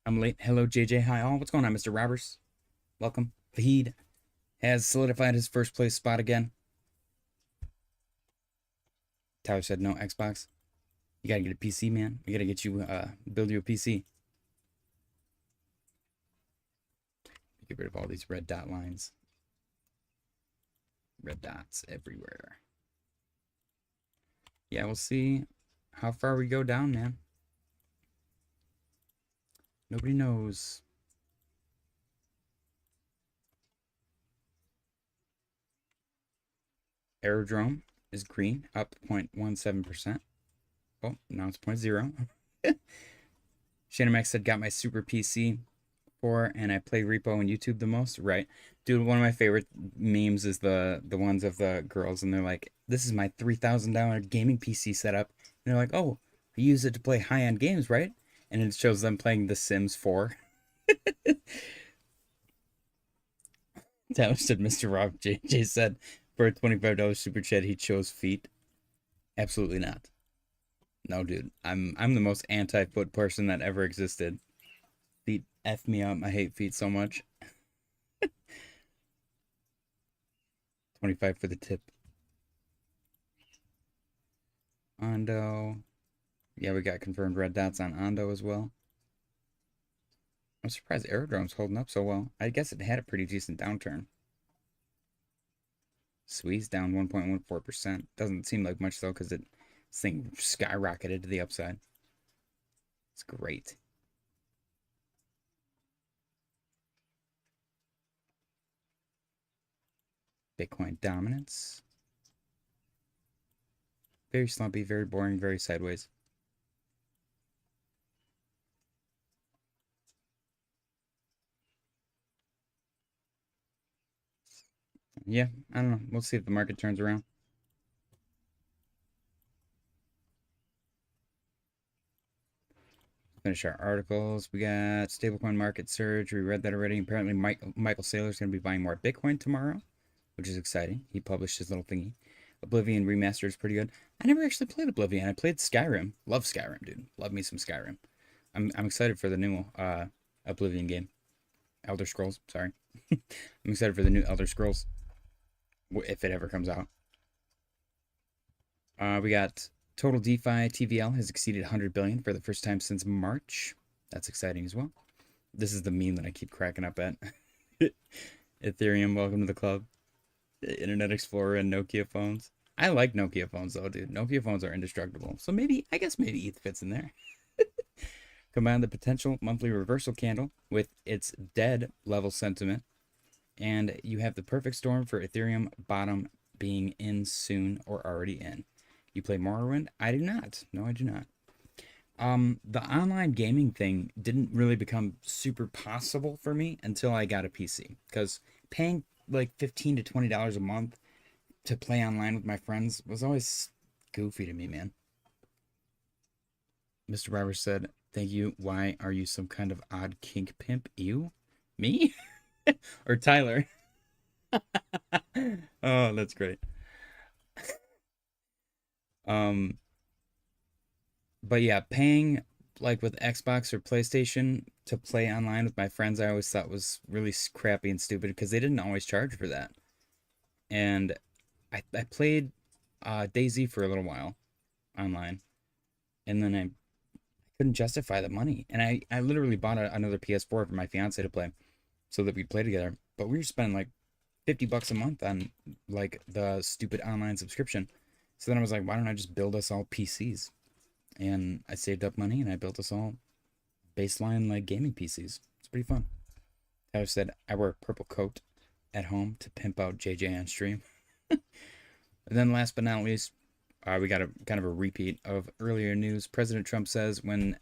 I'm late. Hello, JJ. Hi, all. What's going on, Mr. Roberts? Welcome. Vahid has solidified his first place spot again. Tyler said no Xbox. You gotta get a PC, man. We gotta get you, build you a PC. Get rid of all these red dot lines. Red dots everywhere. Yeah, we'll see how far we go down, man. Nobody knows. Aerodrome is green, up 0.17%. Oh, now it's 0.0. Shannon Max said, got my super PC for, and I play repo and YouTube the most. Right. Dude, one of my favorite memes is the ones of the girls, and they're like, this is my $3,000 gaming PC setup. And they're like, oh, I use it to play high-end games, right? And it shows them playing The Sims 4. That was said Mr. Rob. JJ said, for a $25 super chat, he chose feet. Absolutely not. No, dude. I'm the most anti-foot person that ever existed. Feet F me up. I hate feet so much. 25 for the tip. Ondo. Yeah, we got confirmed red dots on Ondo as well. I'm surprised Aerodrome's holding up so well. I guess it had a pretty decent downturn. Squeeze down 1.14%. Doesn't seem like much though, because this thing skyrocketed to the upside. It's great. Bitcoin dominance. Very slumpy, very boring, very sideways. Yeah, I don't know. We'll see if the market turns around. Finish our articles. We got stablecoin market surge. We read that already. Apparently, Michael Saylor's going to be buying more Bitcoin tomorrow, which is exciting. He published his little thingy. Oblivion Remastered is pretty good. I never actually played Oblivion. I played Skyrim. Love Skyrim, dude. Love me some Skyrim. I'm excited for the new Oblivion game. Elder Scrolls, sorry. I'm excited for the new Elder Scrolls. If it ever comes out. We got total DeFi TVL has exceeded 100 billion for the first time since March. That's exciting as well. This is the meme that I keep cracking up at. Ethereum, welcome to the club. Internet Explorer and Nokia phones. I like Nokia phones though, dude. Nokia phones are indestructible. So I guess maybe ETH fits in there. Combine the potential monthly reversal candle with its dead level sentiment, and you have the perfect storm for Ethereum bottom being in soon or already in. You play Morrowind? I do not. No, I do not. The online gaming thing didn't really become super possible for me until I got a PC, because paying like $15 to $20 a month to play online with my friends was always goofy to me, man. Mr. Barber said, "Thank you. Why are you some kind of odd kink pimp? You? Me? Or Tyler?" Oh, that's great. Um, but yeah, paying like with Xbox or PlayStation to play online with my friends, I always thought was really crappy and stupid because they didn't always charge for that. And I played DayZ for a little while online, and then I couldn't justify the money. And I literally bought another PS4 for my fiance to play so that we'd play together. But we were spending like $50 a month on like the stupid online subscription. So then I was like, why don't I just build us all PCs? And I saved up money and I built us all baseline like gaming PCs. It's pretty fun. Tyler said, I wear a purple coat at home to pimp out JJ on stream. And then last but not least, we got a kind of a repeat of earlier news. President Trump says when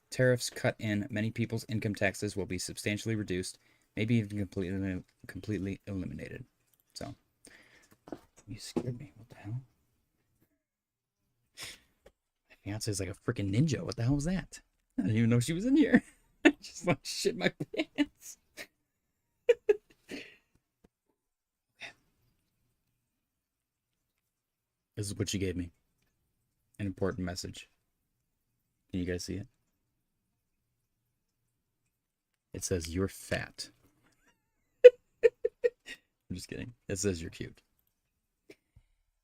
tariffs cut in, many people's income taxes will be substantially reduced, maybe even completely eliminated. So, you scared me. What the hell? My fiance is like a freaking ninja. What the hell was that? I didn't even know she was in here. I just like shit my pants. This is what she gave me. An important message. Can you guys see it? It says, "You're fat." I'm just kidding. It says, "You're cute."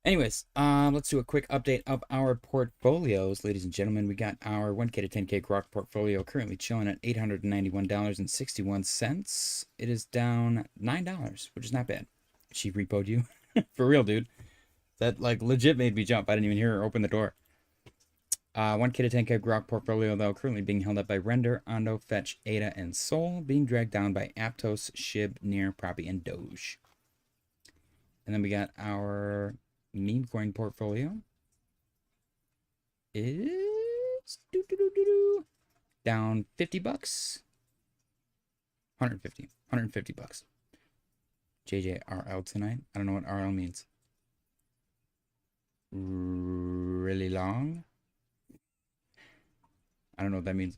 Anyways, let's do a quick update of our portfolios, ladies and gentlemen. We got our 1K to 10K Grok portfolio currently chilling at $891.61. It is down $9, which is not bad. She repoed you. For real, dude. That like legit made me jump. I didn't even hear her open the door. 1K to 10K Grok portfolio, though, currently being held up by Render, Ondo, Fetch, ADA, and Sol, being dragged down by Aptos, Shib, Near, Proppy, and Doge. And then we got our Memecoin portfolio. Is down $50. 150 bucks. JJRL tonight. I don't know what RL means. Really long. I don't know what that means.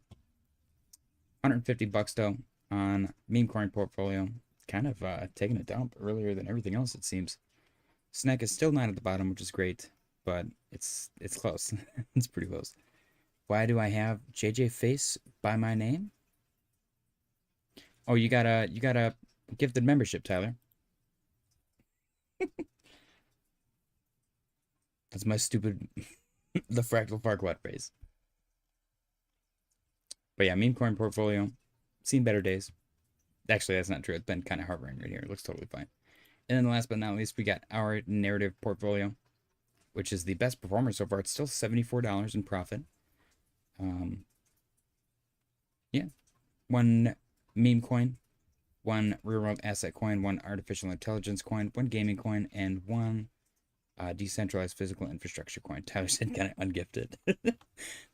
150 bucks though on Memecoin portfolio. Kind of taking a dump earlier than everything else, it seems. SNEK is still not at the bottom, which is great, but it's close. It's pretty close. Why do I have JJ Face by my name? Oh, you got a gifted membership, Tyler. That's my stupid the fractal Farquaad face. But yeah, Memecoin portfolio, seen better days. Actually, that's not true. It's been kind of hovering right here. It looks totally fine. And then last but not least, we got our narrative portfolio, which is the best performer so far. It's still $74 in profit. Yeah. One meme coin, one real world asset coin, one artificial intelligence coin, one gaming coin, and one decentralized physical infrastructure coin. Tyler said kind of ungifted.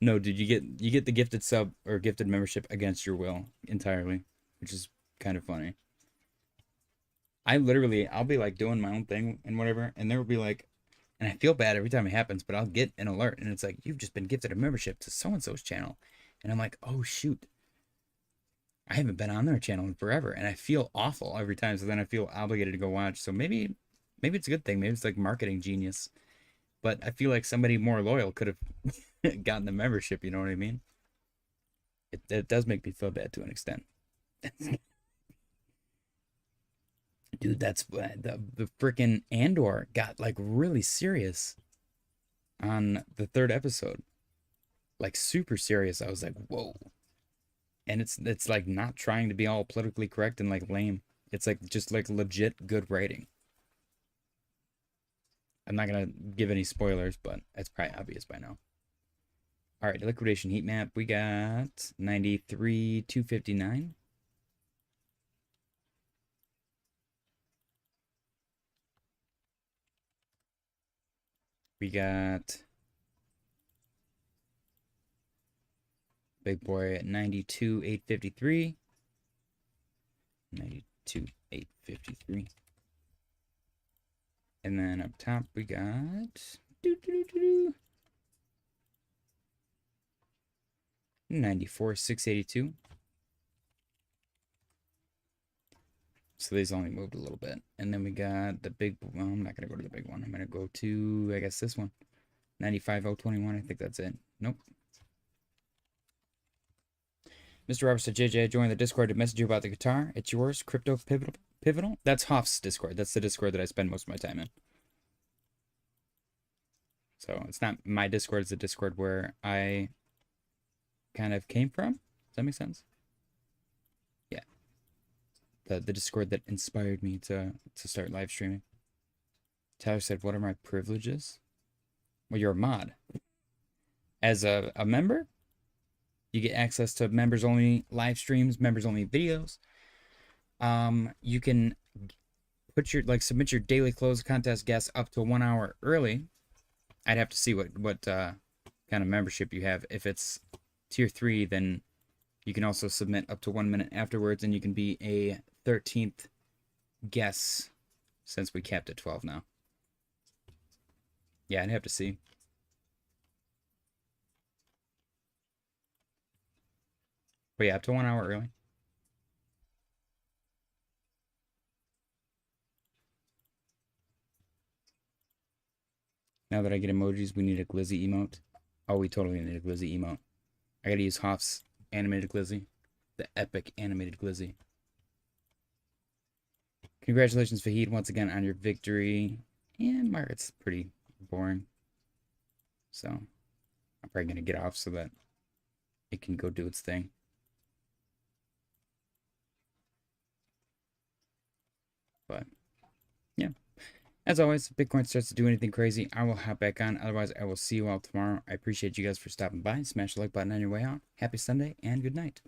No, dude, you get the gifted sub or gifted membership against your will entirely, which is kind of funny. I'll be like doing my own thing and whatever, and there will be like, and I feel bad every time it happens, but I'll get an alert and it's like, you've just been gifted a membership to so-and-so's channel. And I'm like, oh shoot, I haven't been on their channel in forever, and I feel awful every time. So then I feel obligated to go watch. So maybe it's a good thing. Maybe it's like marketing genius. But I feel like somebody more loyal could have gotten the membership. You know what I mean? It does make me feel bad to an extent. Dude, that's the freaking Andor got like really serious on the third episode. Like super serious. I was like, whoa. And it's like not trying to be all politically correct and like lame. It's like just like legit good writing. I'm not gonna give any spoilers, but it's probably obvious by now. All right, liquidation heat map. We got 93,259. We got big boy at 92,853. 92,853. And then up top we got 94,682. So these only moved a little bit. And then we got the big, well, I'm not going to go to the big one. I'm going to go to, I guess, this one. 95,021. I think that's it. Nope. Mr. Robert said, JJ, I joined the Discord to message you about the guitar. It's yours, Crypto Pivotal. That's Hoff's Discord. That's the Discord that I spend most of my time in. So it's not my Discord. It's the Discord where I kind of came from. Does that make sense? Yeah. The Discord that inspired me to start live streaming. Tyler said, what are my privileges? Well, you're a mod. As a member, you get access to members only live streams, members only videos. You can put your submit your daily close contest guests up to 1 hour early. I'd have to see what kind of membership you have. If it's tier 3, then you can also submit up to 1 minute afterwards, and you can be a 13th guest since we capped at 12 now. Yeah, I'd have to see. But yeah, up to 1 hour early. Now that I get emojis, we need a glizzy emote. Oh, we totally need a glizzy emote. I gotta use Hoff's animated glizzy. The epic animated glizzy. Congratulations, Fahid, once again on your victory. And market's pretty boring. So, I'm probably gonna get off so that it can go do its thing. But, yeah. As always, if Bitcoin starts to do anything crazy, I will hop back on. Otherwise, I will see you all tomorrow. I appreciate you guys for stopping by. Smash the like button on your way out. Happy Sunday, and good night.